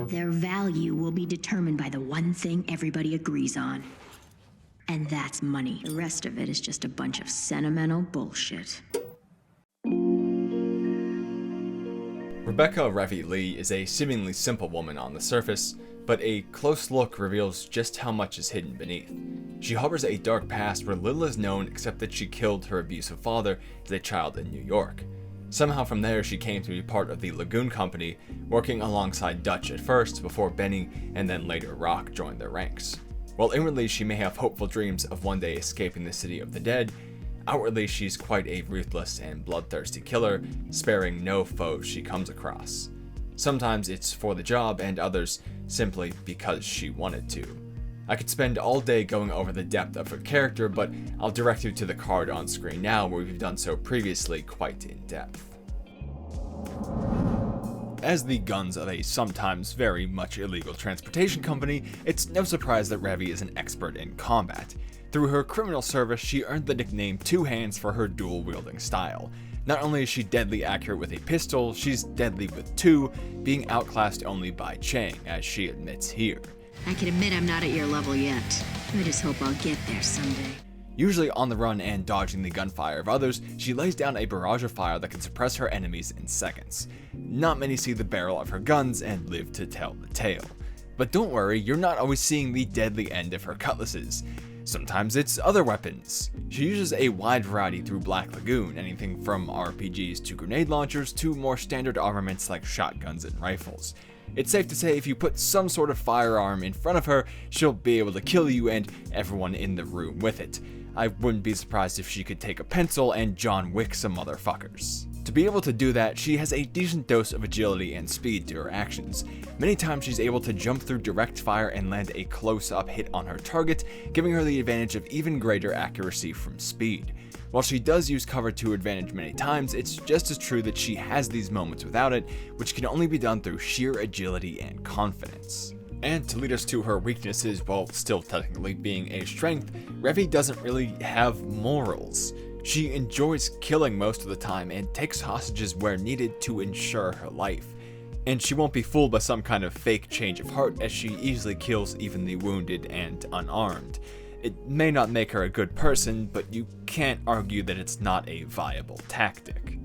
Their value will be determined by the one thing everybody agrees on. And that's money. The rest of it is just a bunch of sentimental bullshit. Rebecca Revy Lee is a seemingly simple woman on the surface, but a close look reveals just how much is hidden beneath. She harbors a dark past where little is known except that she killed her abusive father as a child in New York. Somehow from there she came to be part of the Lagoon Company, working alongside Dutch at first before Benny and then later Rock joined their ranks. While inwardly she may have hopeful dreams of one day escaping the city of the dead, outwardly she's quite a ruthless and bloodthirsty killer, sparing no foes she comes across. Sometimes it's for the job and others simply because she wanted to. I could spend all day going over the depth of her character, but I'll direct you to the card on screen now where we've done so previously quite in depth. As the guns of a sometimes very much illegal transportation company, it's no surprise that Revy is an expert in combat. Through her criminal service, she earned the nickname Two Hands for her dual-wielding style. Not only is she deadly accurate with a pistol, she's deadly with two, being outclassed only by Chang, as she admits here. I can admit I'm not at your level yet. I just hope I'll get there someday. Usually on the run and dodging the gunfire of others, she lays down a barrage of fire that can suppress her enemies in seconds. Not many see the barrel of her guns and live to tell the tale. But don't worry, you're not always seeing the deadly end of her cutlasses. Sometimes it's other weapons. She uses a wide variety through Black Lagoon, anything from RPGs to grenade launchers to more standard armaments like shotguns and rifles. It's safe to say if you put some sort of firearm in front of her, she'll be able to kill you and everyone in the room with it. I wouldn't be surprised if she could take a pencil and John Wick some motherfuckers. To be able to do that, she has a decent dose of agility and speed to her actions. Many times she's able to jump through direct fire and land a close-up hit on her target, giving her the advantage of even greater accuracy from speed. While she does use cover to her advantage many times, it's just as true that she has these moments without it, which can only be done through sheer agility and confidence. And to lead us to her weaknesses while still technically being a strength, Revy doesn't really have morals. She enjoys killing most of the time and takes hostages where needed to ensure her life. And she won't be fooled by some kind of fake change of heart, as she easily kills even the wounded and unarmed. It may not make her a good person, but you can't argue that it's not a viable tactic.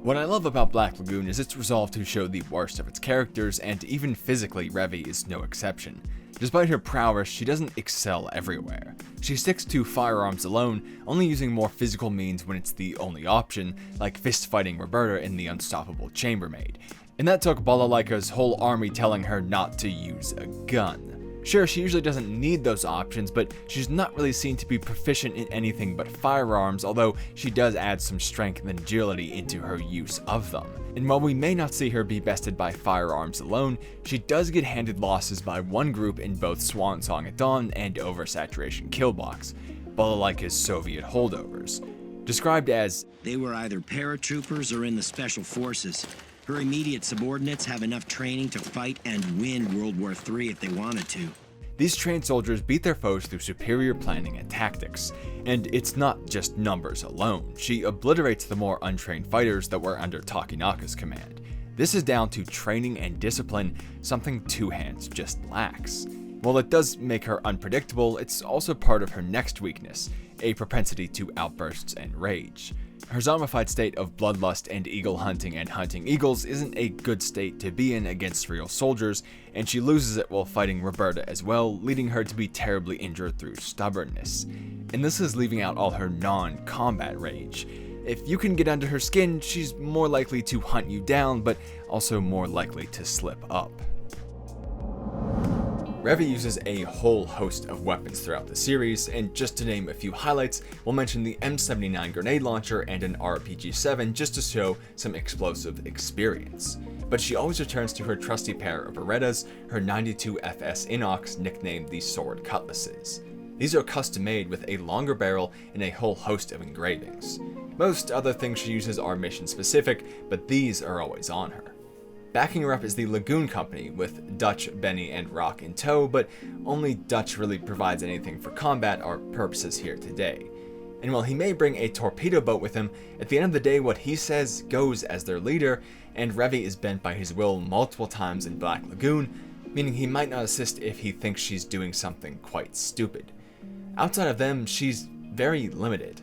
What I love about Black Lagoon is its resolve to show the worst of its characters, and even physically, Revy is no exception. Despite her prowess, she doesn't excel everywhere. She sticks to firearms alone, only using more physical means when it's the only option, like fist-fighting Roberta in The Unstoppable Chambermaid. And that took Balalaika's whole army telling her not to use a gun. Sure, she usually doesn't need those options, but she's not really seen to be proficient in anything but firearms, although she does add some strength and agility into her use of them. And while we may not see her be bested by firearms alone, she does get handed losses by one group in both Swan Song at Dawn and Oversaturation Killbox, Balalaika's Soviet holdovers. Described as, "They were either paratroopers or in the special forces. Her immediate subordinates have enough training to fight and win World War III if they wanted to." These trained soldiers beat their foes through superior planning and tactics. And it's not just numbers alone. She obliterates the more untrained fighters that were under Takinaka's command. This is down to training and discipline, something Two Hands just lacks. While it does make her unpredictable, it's also part of her next weakness, a propensity to outbursts and rage. Her zombified state of bloodlust and eagle hunting and hunting eagles isn't a good state to be in against real soldiers, and she loses it while fighting Roberta as well, leading her to be terribly injured through stubbornness. And this is leaving out all her non-combat rage. If you can get under her skin, she's more likely to hunt you down, but also more likely to slip up. Revy uses a whole host of weapons throughout the series, and just to name a few highlights, we'll mention the M79 grenade launcher and an RPG-7 just to show some explosive experience. But she always returns to her trusty pair of Berettas, her 92 FS Inox nicknamed the Sword Cutlasses. These are custom made with a longer barrel and a whole host of engravings. Most other things she uses are mission specific, but these are always on her. Backing her up is the Lagoon Company, with Dutch, Benny, and Rock in tow, but only Dutch really provides anything for combat or purposes here today. And while he may bring a torpedo boat with him, at the end of the day what he says goes as their leader, and Revy is bent by his will multiple times in Black Lagoon, meaning he might not assist if he thinks she's doing something quite stupid. Outside of them, she's very limited.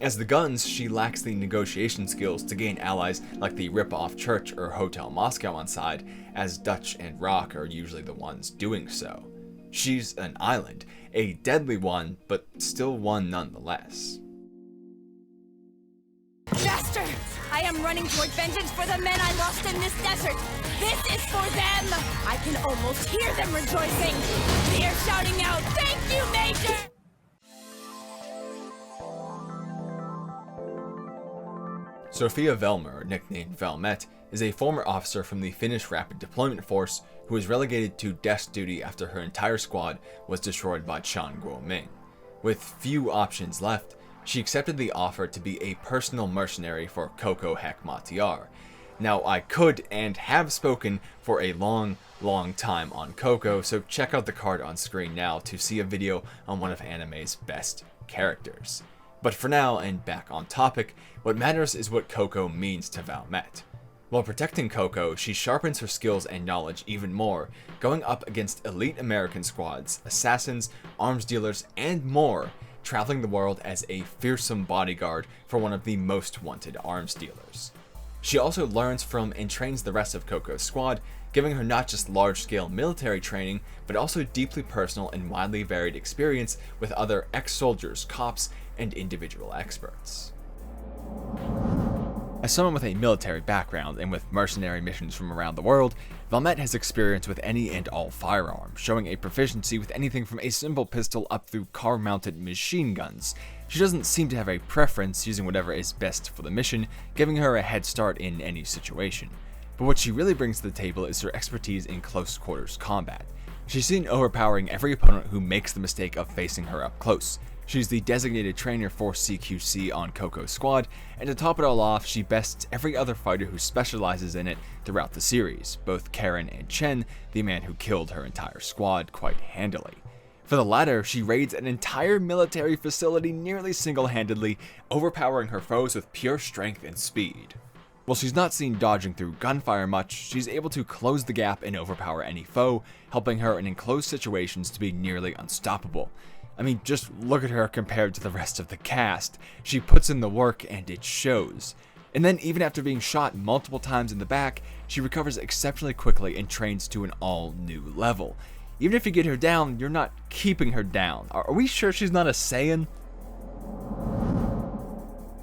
As the guns, she lacks the negotiation skills to gain allies like the Rip-Off Church or Hotel Moscow on side, as Dutch and Rock are usually the ones doing so. She's an island, a deadly one, but still one nonetheless. Master, I am running toward vengeance for the men I lost in this desert. This is for them. I can almost hear them rejoicing. They are shouting out, "Thank you, Major!" Sophia Velmer, nicknamed Valmet, is a former officer from the Finnish Rapid Deployment Force who was relegated to desk duty after her entire squad was destroyed by Chan Guoming. With few options left, she accepted the offer to be a personal mercenary for Koko Hekmatyar. Now, I could and have spoken for a long time on Koko, so check out the card on screen now to see a video on one of anime's best characters. But for now, and back on topic, what matters is what Koko means to Valmet. While protecting Koko, she sharpens her skills and knowledge even more, going up against elite American squads, assassins, arms dealers, and more, traveling the world as a fearsome bodyguard for one of the most wanted arms dealers. She also learns from and trains the rest of Koko's squad, giving her not just large-scale military training, but also deeply personal and widely varied experience with other ex-soldiers, cops, and individual experts. As someone with a military background and with mercenary missions from around the world, Valmet has experience with any and all firearms, showing a proficiency with anything from a simple pistol up through car-mounted machine guns. She doesn't seem to have a preference, using whatever is best for the mission, giving her a head start in any situation. But what she really brings to the table is her expertise in close quarters combat. She's seen overpowering every opponent who makes the mistake of facing her up close. She's the designated trainer for CQC on Koko's squad, and to top it all off, she bests every other fighter who specializes in it throughout the series, both Karen and Chen, the man who killed her entire squad, quite handily. For the latter, she raids an entire military facility nearly single-handedly, overpowering her foes with pure strength and speed. While she's not seen dodging through gunfire much, she's able to close the gap and overpower any foe, helping her in enclosed situations to be nearly unstoppable. I mean, just look at her compared to the rest of the cast. She puts in the work and it shows. And then even after being shot multiple times in the back, she recovers exceptionally quickly and trains to an all new level. Even if you get her down, you're not keeping her down. Are we sure she's not a Saiyan?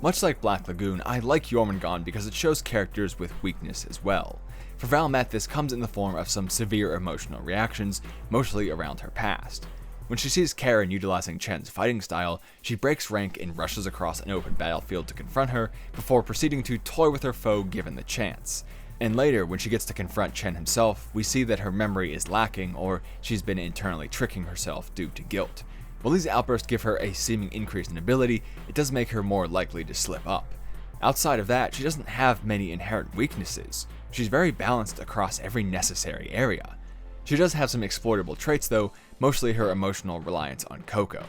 Much like Black Lagoon, I like Jormungand because it shows characters with weakness as well. For Valmet, this comes in the form of some severe emotional reactions, mostly around her past. When she sees Karen utilizing Chen's fighting style, she breaks rank and rushes across an open battlefield to confront her, before proceeding to toy with her foe given the chance. And later, when she gets to confront Chen himself, we see that her memory is lacking, or she's been internally tricking herself due to guilt. While these outbursts give her a seeming increase in ability, it does make her more likely to slip up. Outside of that, she doesn't have many inherent weaknesses. She's very balanced across every necessary area. She does have some exploitable traits though, mostly her emotional reliance on Koko.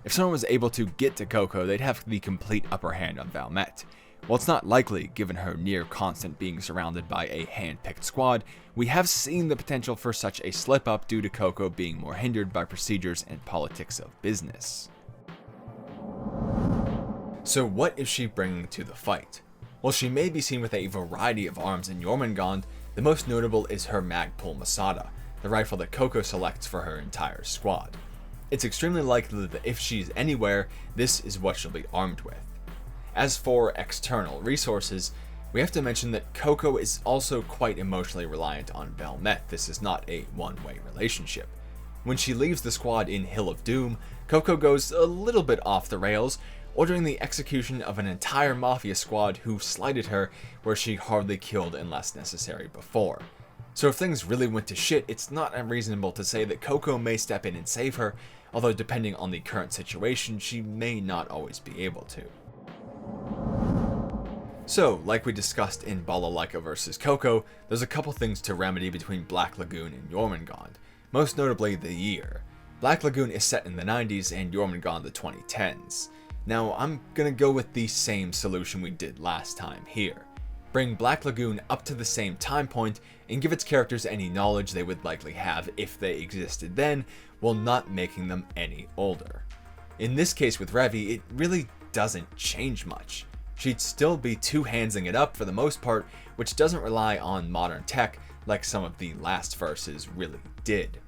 If someone was able to get to Koko, they'd have the complete upper hand on Valmet. While it's not likely, given her near constant being surrounded by a hand-picked squad, we have seen the potential for such a slip-up due to Koko being more hindered by procedures and politics of business. So what is she bringing to the fight? While she may be seen with a variety of arms in Jormungand, the most notable is her Magpul Masada, the rifle that Koko selects for her entire squad. It's extremely likely that if she's anywhere, this is what she'll be armed with. As for external resources, we have to mention that Koko is also quite emotionally reliant on Valmet. This is not a one-way relationship. When she leaves the squad in Hill of Doom, Koko goes a little bit off the rails, ordering the execution of an entire mafia squad who slighted her where she hardly killed unless necessary before. So if things really went to shit, it's not unreasonable to say that Koko may step in and save her, although depending on the current situation, she may not always be able to. So, like we discussed in Balalaika vs. Koko, there's a couple things to remedy between Black Lagoon and Jormungand, most notably the year. Black Lagoon is set in the 90s and Jormungand the 2010s. Now, I'm gonna go with the same solution we did last time here. bring Black Lagoon up to the same time point, and give its characters any knowledge they would likely have if they existed then, while not making them any older. In this case with Revy, it really doesn't change much. She'd still be two-handsing it up for the most part, which doesn't rely on modern tech like some of the last verses really did.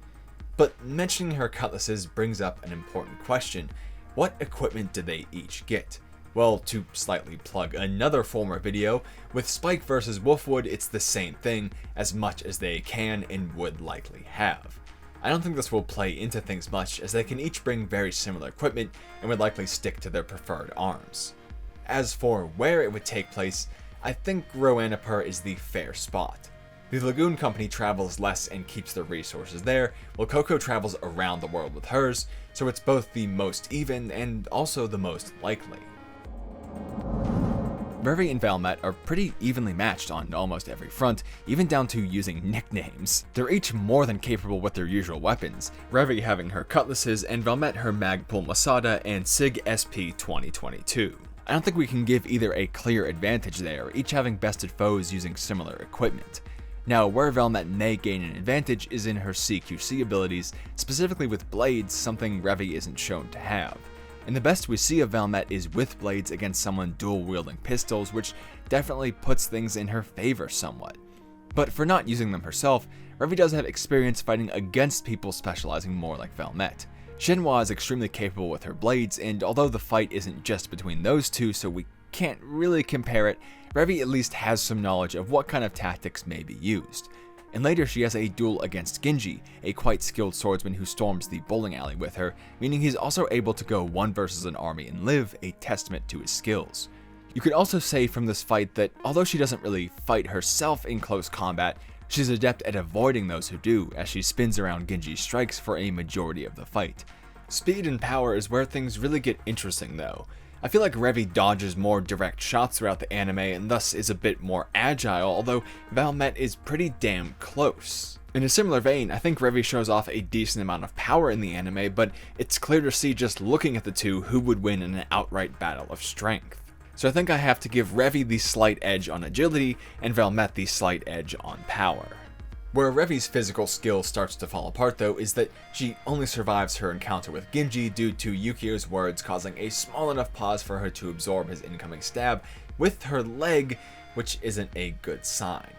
But mentioning her cutlasses brings up an important question. What equipment do they each get? Well, to slightly plug another former video, with Spike vs. Wolfwood it's the same thing as much as they can and would likely have. I don't think this will play into things much, as they can each bring very similar equipment and would likely stick to their preferred arms. As for where it would take place, I think Roanapur is the fair spot. The Lagoon Company travels less and keeps their resources there, while Koko travels around the world with hers, so it's both the most even and also the most likely. Revy and Valmet are pretty evenly matched on almost every front, even down to using nicknames. They're each more than capable with their usual weapons, Revy having her cutlasses and Valmet her Magpul Masada and Sig SP 2022. I don't think we can give either a clear advantage there, each having bested foes using similar equipment. Now, where Valmet may gain an advantage is in her CQC abilities, specifically with blades, something Revy isn't shown to have. And the best we see of Valmet is with blades against someone dual-wielding pistols, which definitely puts things in her favor somewhat. But for not using them herself, Revy does have experience fighting against people specializing more like Valmet. Shenhua is extremely capable with her blades, and although the fight isn't just between those two, so we can't really compare it, Revy at least has some knowledge of what kind of tactics may be used. And later she has a duel against Genji, a quite skilled swordsman who storms the bowling alley with her, meaning he's also able to go one versus an army and live, a testament to his skills. You could also say from this fight that although she doesn't really fight herself in close combat, she's adept at avoiding those who do, as she spins around Genji's strikes for a majority of the fight. Speed and power is where things really get interesting though. I feel like Revy dodges more direct shots throughout the anime and thus is a bit more agile, although Valmet is pretty damn close. In a similar vein, I think Revy shows off a decent amount of power in the anime, but it's clear to see just looking at the two who would win in an outright battle of strength. So I think I have to give Revy the slight edge on agility and Valmet the slight edge on power. Where Revy's physical skill starts to fall apart though is that she only survives her encounter with Genji due to Yukio's words causing a small enough pause for her to absorb his incoming stab with her leg, which isn't a good sign.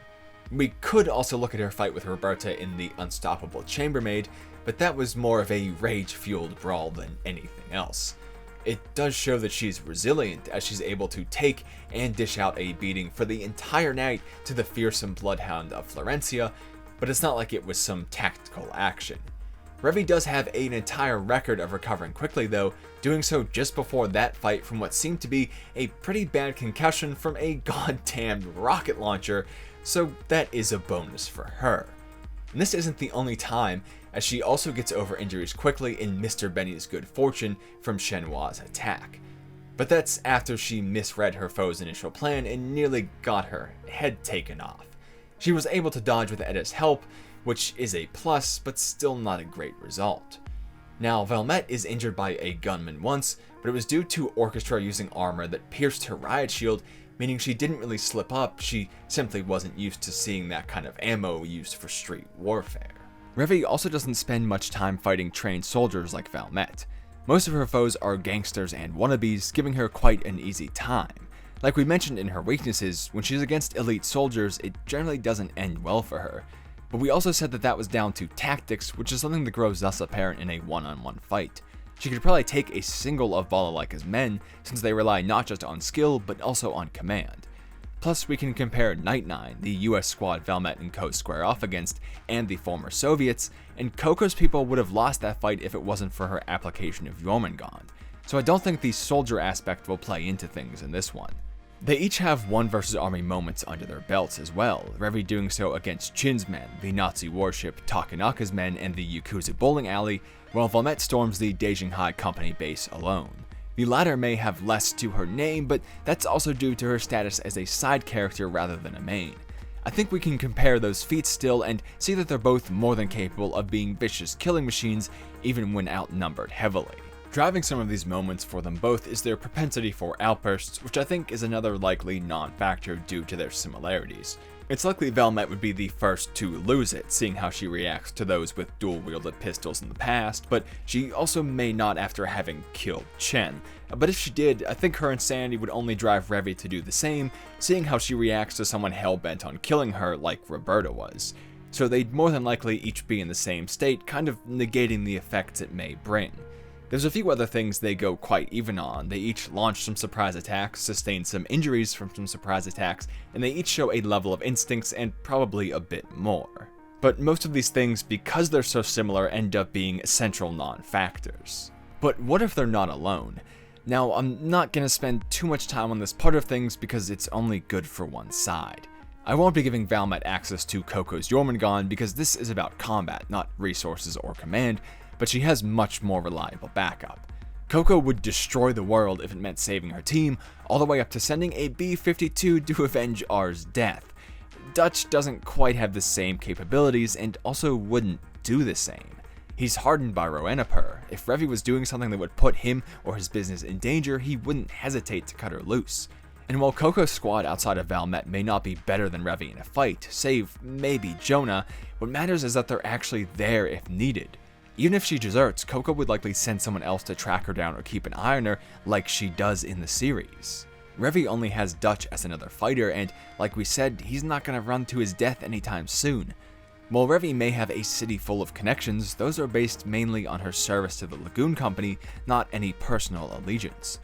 We could also look at her fight with Roberta in the Unstoppable Chambermaid, but that was more of a rage-fueled brawl than anything else. It does show that she's resilient, as she's able to take and dish out a beating for the entire night to the fearsome bloodhound of Florencia, but it's not like it was some tactical action. Revy does have an entire record of recovering quickly though, doing so just before that fight from what seemed to be a pretty bad concussion from a goddamned rocket launcher, so that is a bonus for her. And this isn't the only time, as she also gets over injuries quickly in Mr. Benny's good fortune from Shenhua's attack. But that's after she misread her foe's initial plan and nearly got her head taken off. She was able to dodge with Edda's help, which is a plus, but still not a great result. Now, Valmet is injured by a gunman once, but it was due to Orchestra using armor that pierced her riot shield, meaning she didn't really slip up, she simply wasn't used to seeing that kind of ammo used for street warfare. Revy also doesn't spend much time fighting trained soldiers like Valmet. Most of her foes are gangsters and wannabes, giving her quite an easy time. Like we mentioned in her weaknesses, when she's against elite soldiers, it generally doesn't end well for her. But we also said that that was down to tactics, which is something that grows thus apparent in a one-on-one fight. She could probably take a single of Vala-Lika's men, since they rely not just on skill, but also on command. Plus, we can compare Night Nine, the US squad Valmet and Co square off against, and the former Soviets, and Koko's people would have lost that fight if it wasn't for her application of Jormungand. So I don't think the soldier aspect will play into things in this one. They each have one versus army moments under their belts as well, Revy doing so against Chin's men, the Nazi warship Takanaka's men, and the Yakuza bowling alley, while Valmet storms the Daejinghai Company base alone. The latter may have less to her name, but that's also due to her status as a side character rather than a main. I think we can compare those feats still and see that they're both more than capable of being vicious killing machines even when outnumbered heavily. Driving some of these moments for them both is their propensity for outbursts, which I think is another likely non-factor due to their similarities. It's likely Velmet would be the first to lose it, seeing how she reacts to those with dual-wielded pistols in the past, but she also may not after having killed Chen. But if she did, I think her insanity would only drive Revy to do the same, seeing how she reacts to someone hell-bent on killing her like Roberta was. So they'd more than likely each be in the same state, kind of negating the effects it may bring. There's a few other things they go quite even on. They each launch some surprise attacks, sustain some injuries from some surprise attacks, and they each show a level of instincts and probably a bit more. But most of these things, because they're so similar, end up being essential non-factors. But what if they're not alone? Now, I'm not going to spend too much time on this part of things because it's only good for one side. I won't be giving Valmet access to Koko's Jormungand because this is about combat, not resources or command, but she has much more reliable backup. Koko would destroy the world if it meant saving her team, all the way up to sending a B-52 to avenge R's death. Dutch doesn't quite have the same capabilities and also wouldn't do the same. He's hardened by Roanapur. If Revy was doing something that would put him or his business in danger, he wouldn't hesitate to cut her loose. And while Koko's squad outside of Valmet may not be better than Revy in a fight, save maybe Jonah, what matters is that they're actually there if needed. Even if she deserts, Koko would likely send someone else to track her down or keep an eye on her like she does in the series. Revy only has Dutch as another fighter, and like we said, he's not going to run to his death anytime soon. While Revy may have a city full of connections, those are based mainly on her service to the Lagoon Company, not any personal allegiance.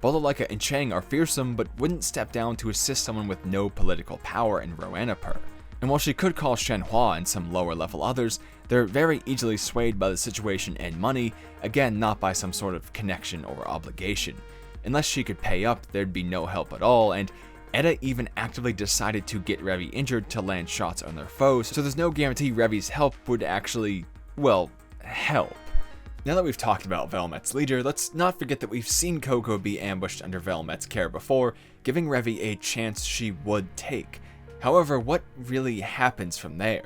Balalaika and Chang are fearsome, but wouldn't step down to assist someone with no political power in Roanapur. And while she could call Shenhua and some lower level others, they're very easily swayed by the situation and money, again not by some sort of connection or obligation. Unless she could pay up, there'd be no help at all, and Edda even actively decided to get Revy injured to land shots on their foes, so there's no guarantee Revy's help would actually, well, help. Now that we've talked about Velmet's leader, let's not forget that we've seen Koko be ambushed under Velmet's care before, giving Revy a chance she would take. However, what really happens from there?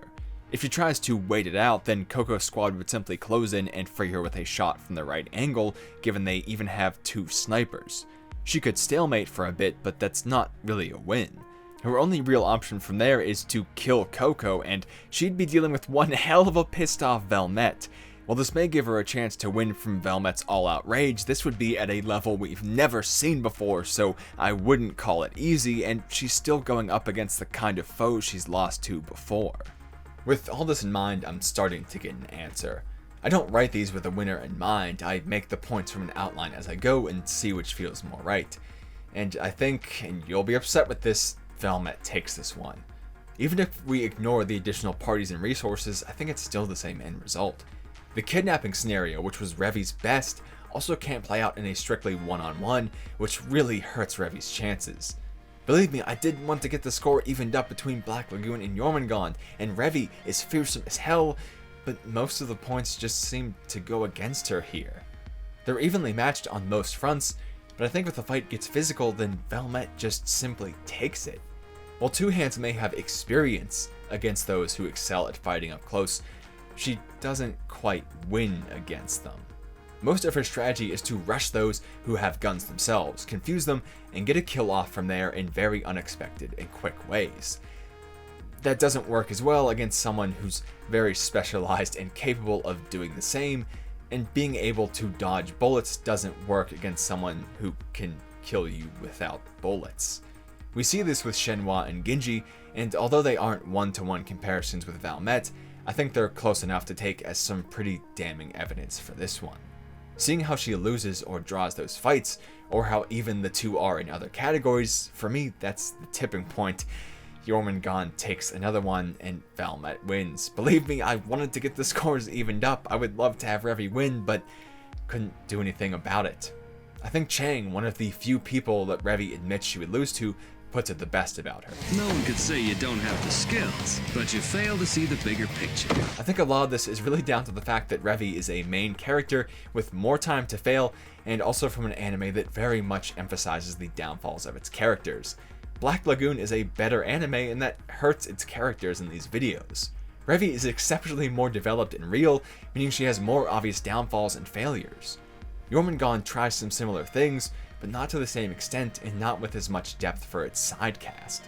If she tries to wait it out, then Koko's squad would simply close in and free her with a shot from the right angle, given they even have 2 snipers. She could stalemate for a bit, but that's not really a win. Her only real option from there is to kill Koko, and she'd be dealing with one hell of a pissed off Velmet. While this may give her a chance to win from Velmet's all-out rage, this would be at a level we've never seen before, so I wouldn't call it easy, and she's still going up against the kind of foe she's lost to before. With all this in mind, I'm starting to get an answer. I don't write these with a winner in mind, I make the points from an outline as I go and see which feels more right. And I think, and you'll be upset with this, Velmet takes this one. Even if we ignore the additional parties and resources, I think it's still the same end result. The kidnapping scenario, which was Revy's best, also can't play out in a strictly one-on-one, which really hurts Revy's chances. Believe me, I did want to get the score evened up between Black Lagoon and Jormungand, and Revy is fearsome as hell, but most of the points just seem to go against her here. They're evenly matched on most fronts, but I think if the fight gets physical, then Velmet just simply takes it. While Two Hands may have experience against those who excel at fighting up close, she doesn't quite win against them. Most of her strategy is to rush those who have guns themselves, confuse them, and get a kill off from there in very unexpected and quick ways. That doesn't work as well against someone who's very specialized and capable of doing the same, and being able to dodge bullets doesn't work against someone who can kill you without bullets. We see this with Shenhua and Genji, and although they aren't one-to-one comparisons with Valmet, I think they're close enough to take as some pretty damning evidence for this one. Seeing how she loses or draws those fights, or how even the two are in other categories, for me that's the tipping point. Jormungand takes another one and Valmet wins. Believe me, I wanted to get the scores evened up. I would love to have Revy win, but couldn't do anything about it. I think Chang, one of the few people that Revy admits she would lose to, puts it the best about her. No one could say you don't have the skills, but you fail to see the bigger picture. I think a lot of this is really down to the fact that Revy is a main character with more time to fail, and also from an anime that very much emphasizes the downfalls of its characters. Black Lagoon is a better anime, and that hurts its characters in these videos. Revy is exceptionally more developed and real, meaning she has more obvious downfalls and failures. Jormungand tries some similar things, but not to the same extent and not with as much depth for its side cast.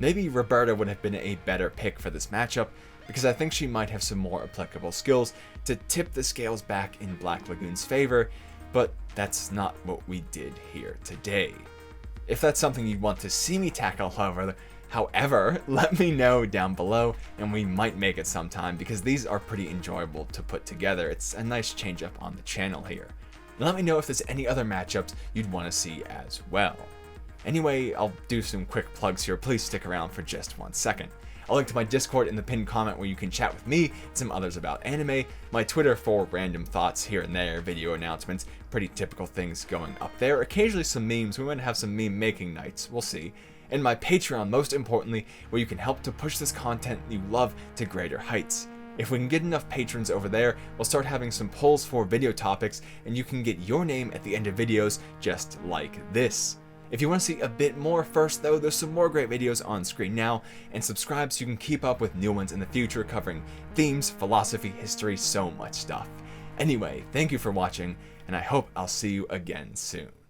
Maybe Roberta would have been a better pick for this matchup, because I think she might have some more applicable skills to tip the scales back in Black Lagoon's favor, but that's not what we did here today. If that's something you'd want to see me tackle, however, let me know down below and we might make it sometime, because these are pretty enjoyable to put together. It's a nice change up on the channel here. And let me know if there's any other matchups you'd want to see as well. Anyway, I'll do some quick plugs here. Please stick around for just 1 second. I'll link to my Discord in the pinned comment where you can chat with me and some others about anime, my Twitter for random thoughts here and there, video announcements, pretty typical things going up there, occasionally some memes, we might have some meme making nights, we'll see, and my Patreon most importantly, where you can help to push this content you love to greater heights. If we can get enough patrons over there, we'll start having some polls for video topics and you can get your name at the end of videos just like this. If you want to see a bit more first though, there's some more great videos on screen now, and subscribe so you can keep up with new ones in the future covering themes, philosophy, history, so much stuff. Anyway, thank you for watching, and I hope I'll see you again soon.